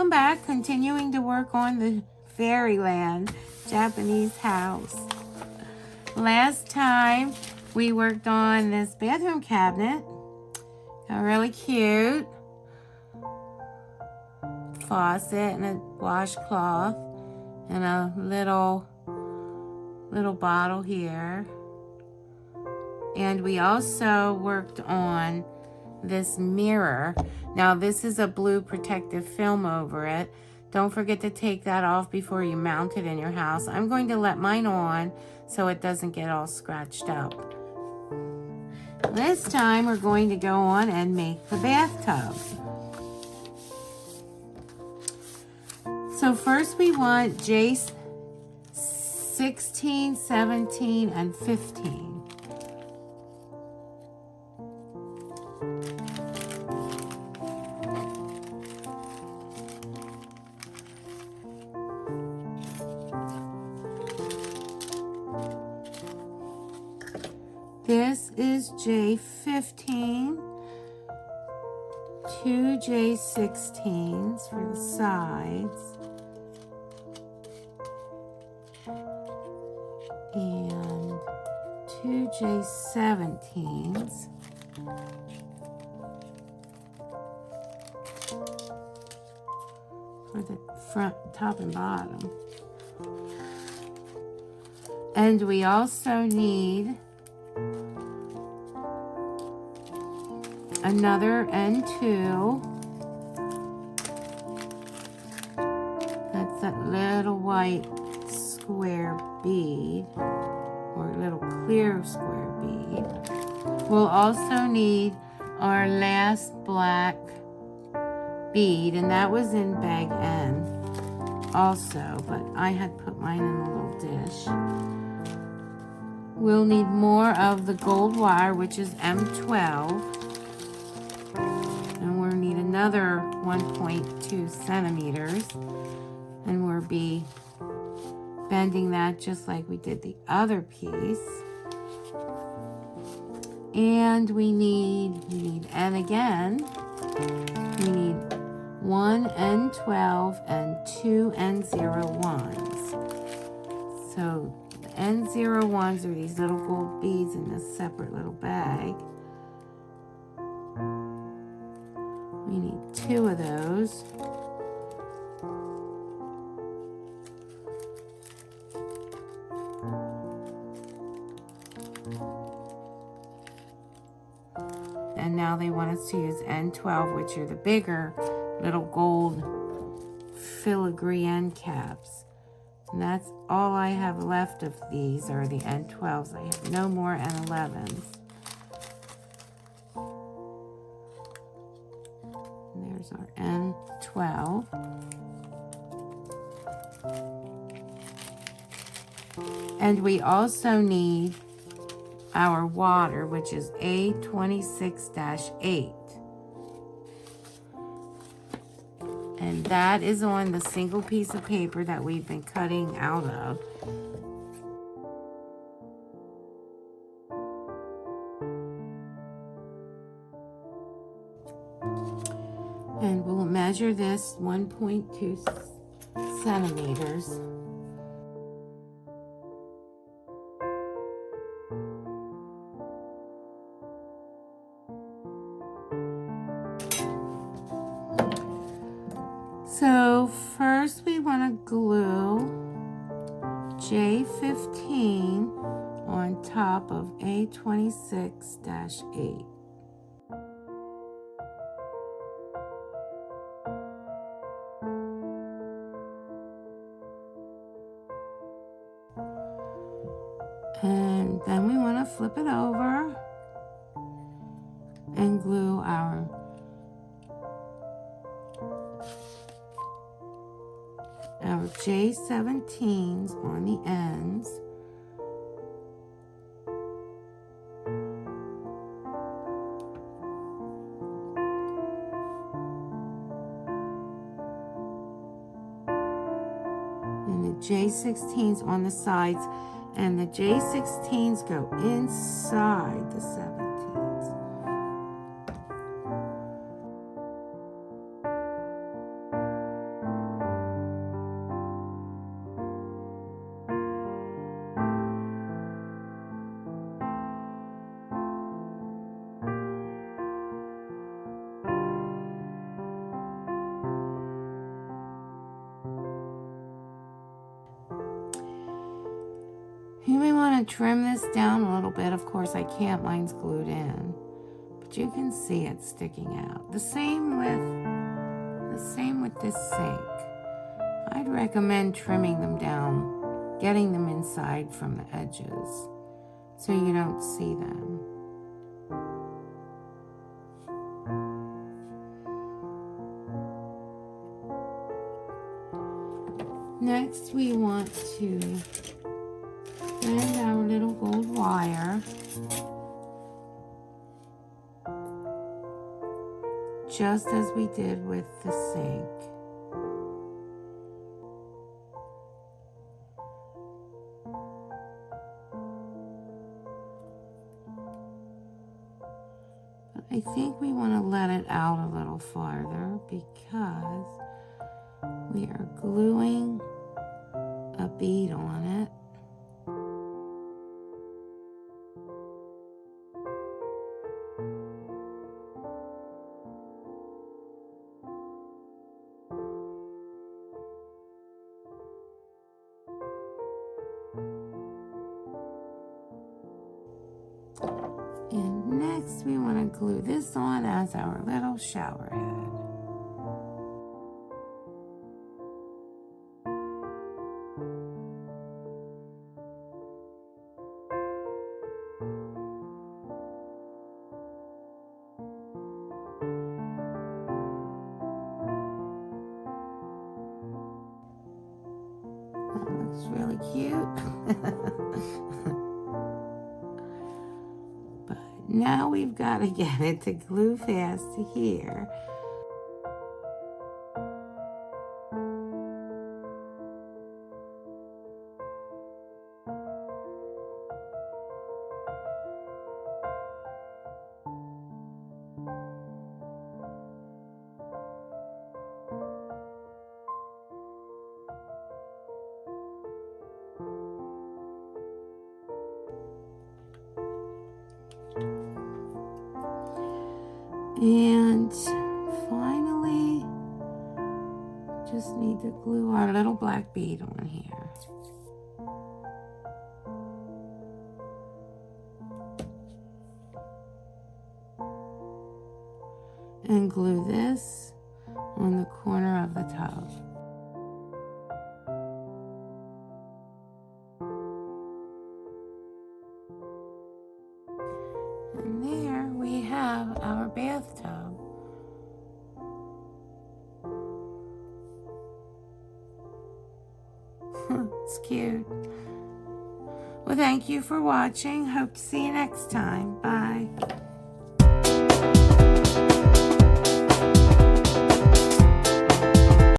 welcome back. Continuing to work on the Fairyland Japanese house. Last time we worked on this bathroom cabinet. Got really cute. Faucet and a washcloth and a little bottle here. And we also worked on this mirror. Now this is a blue protective film over it. Don't forget to take that off before you mount it in your house. I'm going to let mine on so it doesn't get all scratched up. This time we're going to go on and make the bathtub. So first we want J 16, 17, and 15. This is J15, 2 J16s for the sides, and 2 J17s for the front, top, and bottom. And we also need another N2. That's that little white square bead, or little clear square bead. We'll also need our last black bead, and that was in bag N also, but I had put mine in a little dish. We'll need more of the gold wire, which is M12. And we'll need another 1.2 centimeters. And we'll be bending that just like we did the other piece. And we need N again. We need 1 N12 and 2 N01s. So the N01s are these little gold beads in this separate little bag. We need 2 of those. And now they want us to use N12, which are the bigger little gold filigree end caps. And that's all I have left of these are the N12s. I have no more N11s. And there's our N12. And we also need our water, which is A26-8. And that is on the single piece of paper that we've been cutting out of. And we'll measure this 1.2 centimeters. So first we want to glue J15 on top of A26-8. And then we want to flip it over and glue our J17s on the ends. And the J16s on the sides, and the J16s go inside the 17s. to trim this down a little bit. Of course I can't, mine's glued in. But you can see it sticking out. The same with this sink. I'd recommend trimming them down, getting them inside from the edges so you don't see them. Next, we want to bend our little gold wire just as we did with the sink. But I think we want to let it out a little farther because we are gluing a bead on it. And next we want to glue this on as our little shower head. That looks really cute. Now we've got to get it to glue fast to here. And finally, just need to glue our little black bead on here. And glue this on the corner of the tub. And there we have our bathtub. It's cute. Well, thank you for watching. Hope to see you next time. Bye.